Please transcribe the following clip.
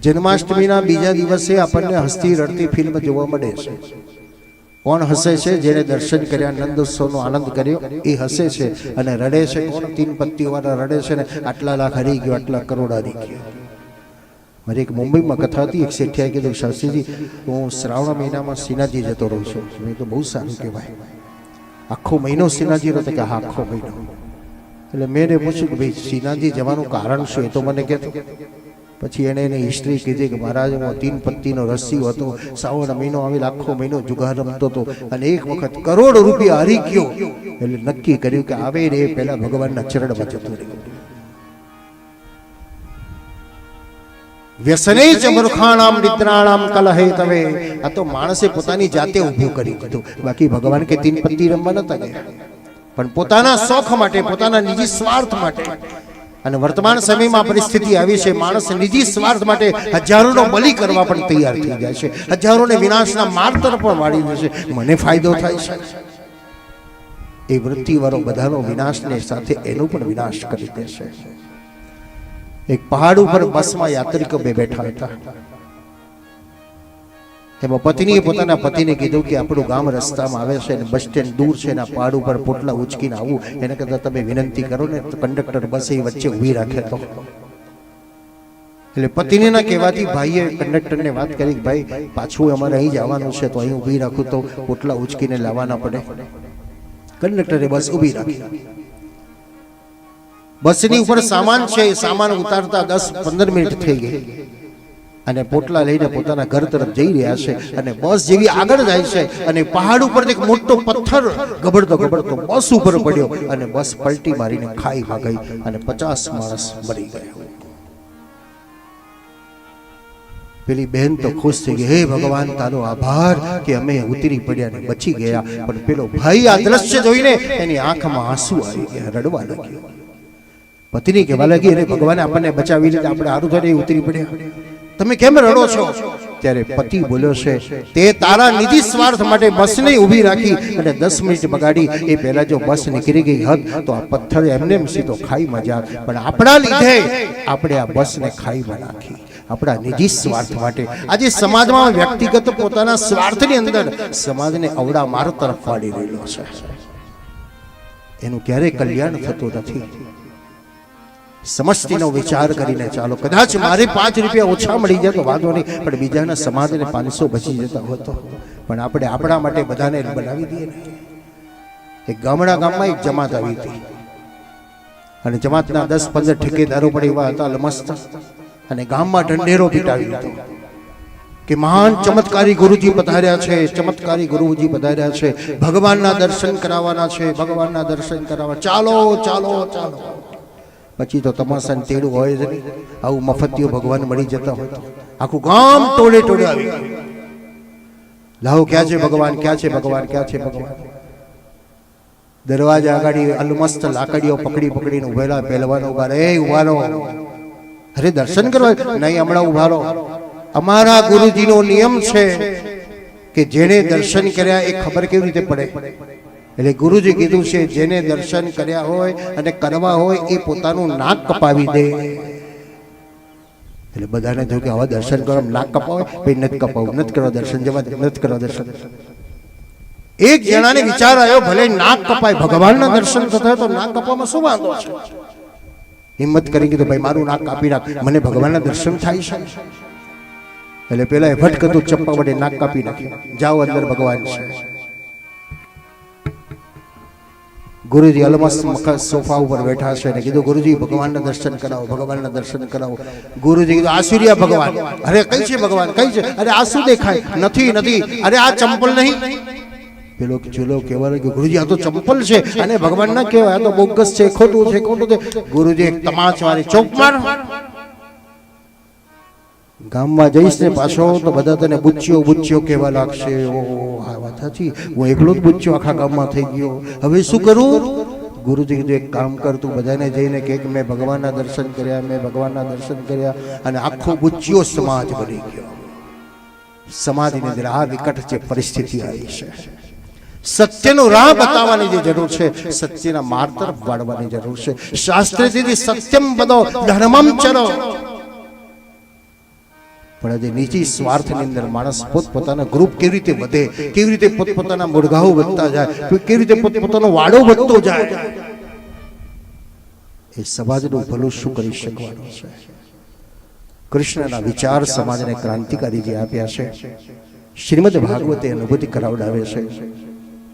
જન્માષ્ટમીના બીજા દિવસે આપણને હસતી રડતી ફિલ્મ જોવા મળે છે. કોણ હસે છે? જેને દર્શન કર્યા, નંદોત્સવનો આનંદ કર્યો એ હસે છે. અને રડે છે કોણ? તીન પત્તીવાળા રડે છે ને આટલા લાખ હરી ગયો, આટલા કરોડ હરી ગયો. મારી એક મુંબઈમાં કથા હતી. એક શેઠિયાએ કીધું, શાસ્ત્રીજી હું શ્રાવણ મહિનામાં શ્રીનાથજી જતો રહું છું. મેં તો બહુ સારું કહેવાય, આખો મહિનો શ્રીનાથજી રહો? કે હા, આખો મહિનો. એટલે મેં એને પૂછ્યું કે ભાઈ શ્રીનાથજી જવાનું કારણ શું? એ તો મને કહેતો. પછી એણે એની હિસ્ટ્રી કીધી કે મહારાજ હું તીન પત્તીનો રસ્સી હતો, શ્રાવણ મહિનો આવેલ આખો મહિનો જુગાર રમતો હતો અને એક વખત કરોડ રૂપિયા હારી ગયો. એટલે નક્કી કર્યું કે આવે ને એ પહેલા ભગવાનના ચરણમાં જતું રહ્યું. વ્યસને ચ મૂર્ખાણામ નિદ્રાણામ કલહે તવે. આ તો માણસે પોતાની જાતે ઊભું કરી દીધું. બાકી ભગવાન કે તીન પત્તી રમવા નતા ગયા, પણ પોતાના શોખ માટે, પોતાના નિજી સ્વાર્થ માટે. અને વર્તમાન સમયમાં પરિસ્થિતિ આવી છે, માણસ નિજી સ્વાર્થ માટે હજારોનો બલિ કરવા પણ તૈયાર થઈ જાય છે, હજારોને વિનાશના માર્ગ તરફ પણ વાળી દે છે. મને ફાયદો થાય છે એ વૃત્તિવાળો બધાનો વિનાશને સાથે એનો પણ વિનાશ કરી દેશે. એક પહાડ ઉપર બસમાં યાત્રિકો બે બેઠા હતા. એમાં પત્નીએ પોતાના પતિને કીધું કે આપણું ગામ રસ્તામાં આવે છે અને બસ સ્ટેન્ડ દૂર છે, એના પહાડ ઉપર પોટલા ઉચકીને આવું, એને કરતા તમે વિનંતી કરો ને. તો કંડક્ટર બસ એ વચ્ચે ઊભી રાખે તો. એટલે પત્નીના કહેવાથી ભાઈએ કંડક્ટરને વાત કરી કે ભાઈ પાછું અમારે અહીં જવાનું છે, તો અહીં ઊભી રાખું તો પોટલા ઉચકીને લાવવાના પડે. કંડક્ટરે બસ ઊભી રાખી. બસની ઉપર સામાન છે, સામાન ઉતારતા 10-15 મિનિટ થઈ ગઈ અને પોટલા લઈને પોતાના ઘર તરફ જઈ રહ્યા છે. અને બસ જેવી આગળ જાય છે અને પહાડ ઉપર એક મોટો પથ્થર ગબડતો ગબડતો બસ ઉપર પડ્યો અને બસ પલટી મારીને ખાઈમાં ગઈ અને 50 માણસ મરી ગયા. પેલી બહેન તો ખુશ થઈ ગઈ, હે ભગવાન તારો આભાર કે અમે ઉતરી પડ્યા ને બચી ગયા. પણ પેલો ભાઈ આ દ્રશ્ય જોઈને એની આંખમાં આંસુ આવી ગયા, રડવા લાગ્યો. પત્ની કહેવા લાગી, અરે ભગવાને આપણને બચાવી લીધા, આપણે હારું થઈને ઉતરી પડ્યા, તમે કેમ રડો છો? ત્યારે પતિ બોલ્યો છે, તે તારા નિજી સ્વાર્થ માટે બસને ઊભી રાખી અને 10 મિનિટ બગાડી. એ પહેલા જો બસ નીકળી ગઈ હોત તો આ પથ્થર એમને સીધો ખાઈમાં જાત. પણ આપણા લીધે આપણે આ બસને ખાઈમાં નાખી, આપણા નિજી સ્વાર્થ માટે. આજે સમાજમાં વ્યક્તિગત પોતાના સ્વાર્થની અંદર સમાજને અવડા માર તરફ વાળી રહેલો છે. એનું ક્યારેય કલ્યાણ થતું નથી. સમષ્ટિનો વિચાર કરીને ચાલો. કદાચ મારે 5 રૂપિયા ઓછા મળી જાય તો વાંધો નહીં, પણ બીજાના સમાજને 500 બચી જતા હોતો. પણ આપણે આપણા માટે બધાને બનાવી દઈએ ને. એક ગામમાં એક જમાત આવી હતી અને જમાતના 10-15 ઠેકેદારો પણ એવા હતા લમસ્ત, અને ગામમાં ઢંઢેરો પીટાવી હતો કે મહાન ચમત્કારી ગુરુજી પધાર્યા છે, ચમત્કારી ગુરુજી પધાર્યા છે, ભગવાનના દર્શન કરાવવાના છે, ભગવાનના દર્શન કરાવવા, ચાલો ચાલો ચાલો. પછી તો તમાશાને તેડું હોય જ નહીં. આવું મફતિયો ભગવાન મળી જતા હોય તો આખું ગામ ટોળે ટોળે આવી ગયું. લાવો, ક્યાં છે ભગવાન, ક્યાં છે ભગવાન, ક્યાં છે ભગવાન? દરવાજા આગળ અલમસ્ત લાકડીઓ પકડી પકડીને ઉભેલા પહેલવાનો ઉભા રહે, ઉભા રહો. અરે દર્શન કરવા નહીં, હમણાં ઉભા રહો. અમારા ગુરુજીનો નિયમ છે કે જેને દર્શન કર્યા એ ખબર કેવી રીતે પડે? એટલે ગુરુજી કીધું છે, જેને દર્શન કર્યા હોય અને કરવા હોય એ પોતાનું નાક કપાવી દે. એટલે બધાને જો કે આવા દર્શન કરો, નાક કપાવે, પછી નથી કપાવું, નથી કરવા દર્શન, જવા નથી કરવા દર્શન. એક જણાને વિચાર આવ્યો, ભલે નાક કપાય, ભગવાનના દર્શન થતા તો નાક કપાવવામાં શું વાંધો છે? હિંમત કરી કીધું, ભાઈ મારું નાક કાપી નાખ, મને ભગવાનના દર્શન થાય છે. એટલે પેલા એ ભટકતું ચપ્પા વડે નાક કાપી નાખ્યું. જાઓ, અંદર ભગવાન છે. ગુરુજી અલમસ્ત સોફા ઉપર બેઠા છે અને કીધું, ગુરુજી ભગવાનના દર્શન કરાવો, ભગવાનના દર્શન કરાવો. ગુરુજી કીધું, આસુરિયા ભગવાન. અરે કઈ છે ભગવાન, કઈ છે? અરે આ શું દેખાય? નથી નથી. અરે આ ચંપલ નહીં. પેલો ચૂલો કહેવા લાગ્યો, ગુરુજી આ તો ચંપલ છે અને ભગવાન ના કહેવાય, આ તો બોગસ છે, ખોટું છે, ખોટું છે. ગુરુજી એક તમાચ મારી, ચોક માર. ગામમાં જઈશ ને પાછો તો બધા તને બુચ્ચીઓ બુચ્ચીઓ કહેવા લાગશે. ઓ આ વાત સાચી, હું એકલો જ બુચ્ચીઓ આખા ગામમાં થઈ ગયો, હવે શું કરું? ગુરુજી કીધું, એક કામ કર, તું બધાને જઈને કે મેં ભગવાનના દર્શન કર્યા, મેં ભગવાનના દર્શન કર્યા. અને આખો બુચ્ચીઓ સમાજ બની ગયો. સમાજની અંદર આ વિકટ જે પરિસ્થિતિ આવી છે, સત્યનો રાહ બતાવવાની જે જરૂર છે, સત્યના માર્ગ તરફ વાળવાની જરૂર છે. શાસ્ત્રથી સત્યમ પદો ધર્મમ ચરો. પણ આજે નીચી સ્વાર્થની અંદર માણસ પોતપોતાના ગ્રુપ કેવી રીતે વધે, કેવી રીતે પોતપોતાના મુળગાઓ વધતા જાય, કેવી રીતે પોતપોતાનો વાડો વધતો જાય, એ સમાજનું ભલું શું કરી શકવાનું છે? કૃષ્ણના વિચાર સમાજને ક્રાંતિકારી જે આપ્યા છે, શ્રીમદ ભાગવતે અનુભૂતિ કરાવડાવે છે.